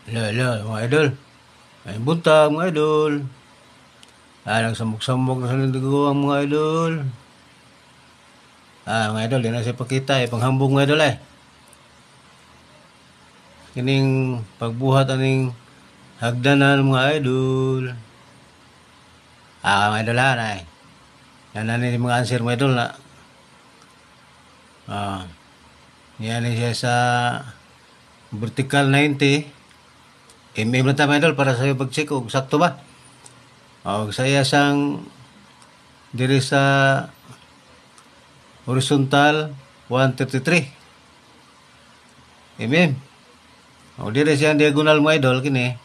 Mga idol. Ay buntag mga idol. Nagsambok-sambok na sa lindigo ang mga idol. Mga idol, di na siya pakita panghambog mga idol Kining pagbuhat aning hagdanan mga idol. Mga idol ay. Yan mga answer mga idol na. Yan siya sa vertical 90. MM na tayo mga idol para sa iyo pag-check kung sakto ba. Saya sang diri sa horizontal 133 mm. Diri siyang diagonal mga idol kini.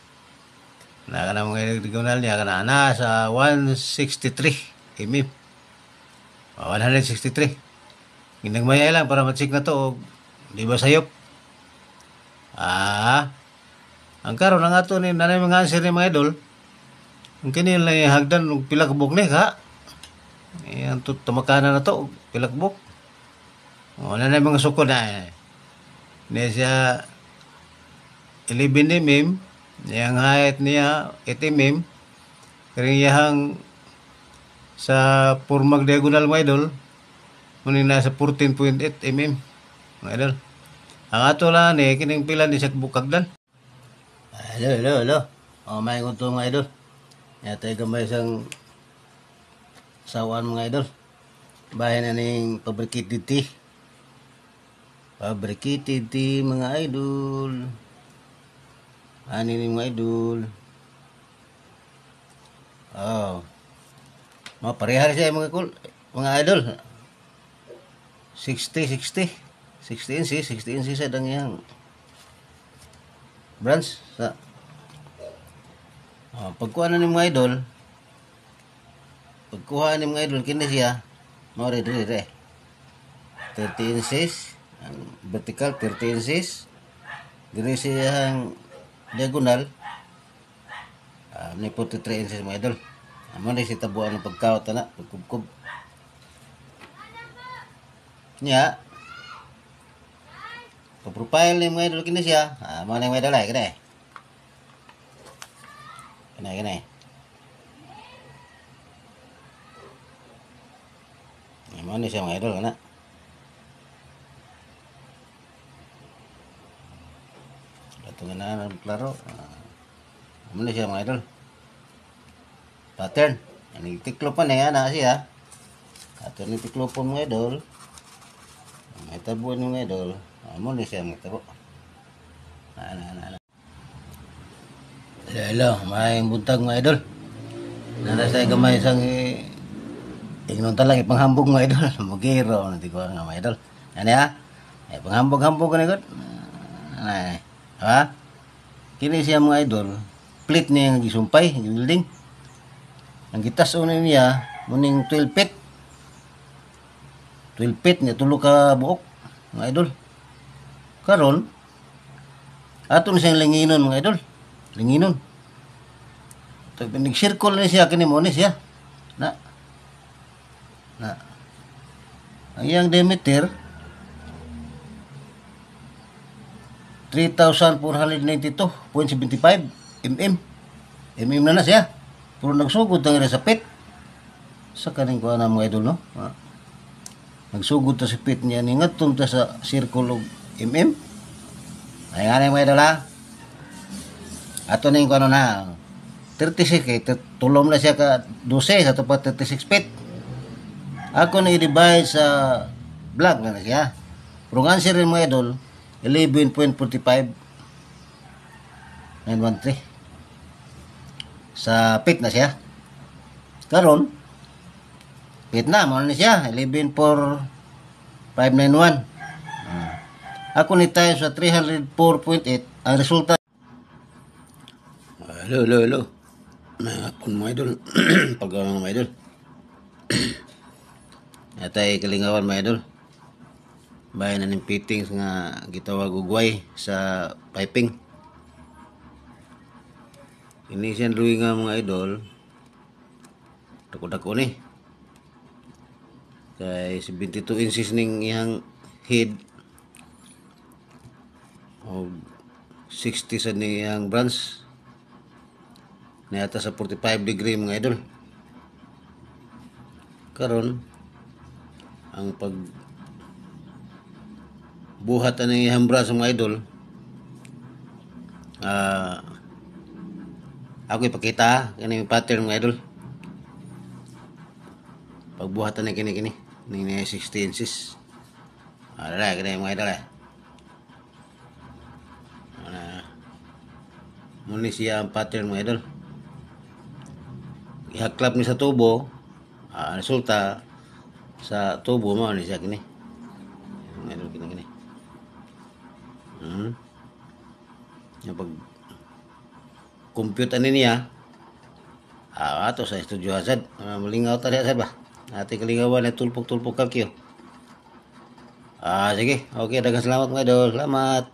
Kana mga diagonal niya kana sa 163 mm. 163. Ginagmaya lang para ma-check na to di ba sayop. Ang karon ang ato ni nanay mga answer ni mga idol. Ang kini lang hagdan og pila ka buk ni ka. Ang tumakana na to pila ka buk. Nanay mga sukod na. Niya siya 11 mm. Yang height niya 8 mm. Kaya yang sa purmag diagonal mga idol. Muna nasa 14.8 mm. Mga idol. Ang ato lang ni kining pila ni sa bukagdan. Hello. May gusto mga idol. Yata gamay sang sawan mga idol. Bahay na ning fabricated tea. Fabricated tea mga idol. Ani ni mga idol. Parehas siya mga idol. 60 inches sa dangyang branch sa pagkuha na ni mga idol. Kini siya mao dire 30 inches ang vertical 30 inches dire siyang diagonal ni 43 inches mga idol. Amo ni si tabuan ng pagkawat na pagkubkob nya profile ni mga idol kini siya. Mao ni mga idol kini. Mao ni siya mga idol kana. Ito na klaro. Mao ni siya mga idol. Pattern. Ani tiklopan na siya. Ato ni tiklopon mga idol. May tabuan mga idol. Mao ni siya mga tabo. Hello, may buntag mga idol. Nana sa gamay sang ingnon talang ipanghambog mga idol. Mugiro nanti ko nga mga idol. Ani panghambog ni gud. Kini siya mga idol. Plate niya nga gisumpay, building. Ang gitas una niya muning 12 feet. 12 feet niya tulo ka buok mga idol. Karon ato na siyang linginon mga idol. Linginon. Nag-circle na siya kini mo ni siya. Ang iyang diameter 3,492.75 mm. Mm na siya. Pero nagsugod na sa pit. Sa kaning kuha na mga idol no. Nagsugod ta sa pit niya ni ngadtong ta sa circle og mm. Ay nga mga idol Ato ning kuno na 36 kay tulom na siya ka 12 sa tupa 36 feet. Ako na i-divide sa block na siya. Pero ang answer rin mga idol 11.45 913 sa feet na siya. Karon feet na mo na siya 11.4591. Ako ni tayo sa 304.8 ang resulta. Hello. Hapon mga idol. Pagkawan mga idol. Atay kalingawan mga idol. Bayan na ng fittings nga gitawag ugway sa piping. Ini siya luwi nga mga idol. Dako-dako ni. Kay 72 inches ning iyang head. 60 sa niyang branch. Niyata sa 45 degree mga idol. Karon ang pag buhat ani iyang branch mga idol, ako ipakita kani pattern mga idol. Pagbuhatan na kini ning 60 inches. Dala kini mga idol. Muna siya ang pattern mga idol. Ihaklap ni sa tubo, resulta sa tubo mo ni siya kini. Mga idol kini. Yung pag compute ani niya, ato sa studio hasad, malingaw tali hasad ba? Ati kalingawan na tulpok-tulpok kalkyo. Sige. Okay, daghang salamat mga idol. Salamat.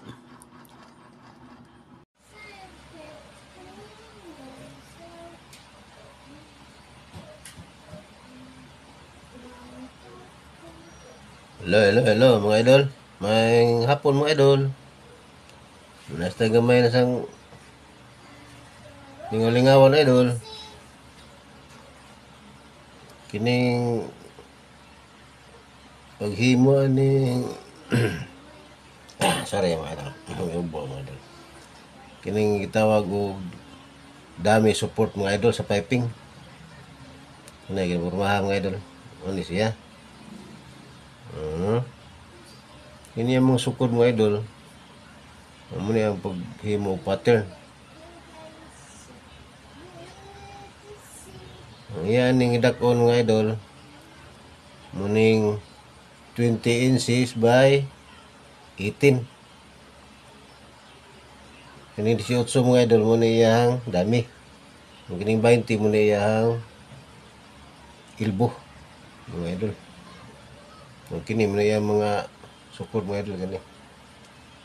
Hello mga idol. May hapon mga idol. Nasta gamay na sang lingaw-lingawan idol. Kining paghimo ni sorry mga idol. Ubo mga idol. Kining gitawag og dami support mga idol sa piping. Ano yung pormahan mga idol? Ano siya? Ini ang mga sukod mga idol. Ano na ang paghimo pattern. Yan ang idakon mga idol. Muning 20 inches by 18. Kini 18 mga idol mo na iyang dami. Kining 20 mo na iyang ilbo mga idol. Kini mo na iyang mga sukod mga idol gani.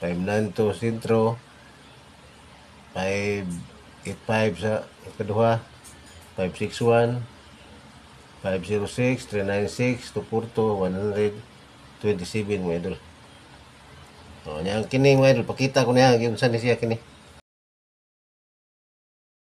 592 sentro, 585 sa ikaduha, 561, 506, 396, 242, 127 mga idol. Yang kini mga idol, pakita ko niya, yun saan siya kini.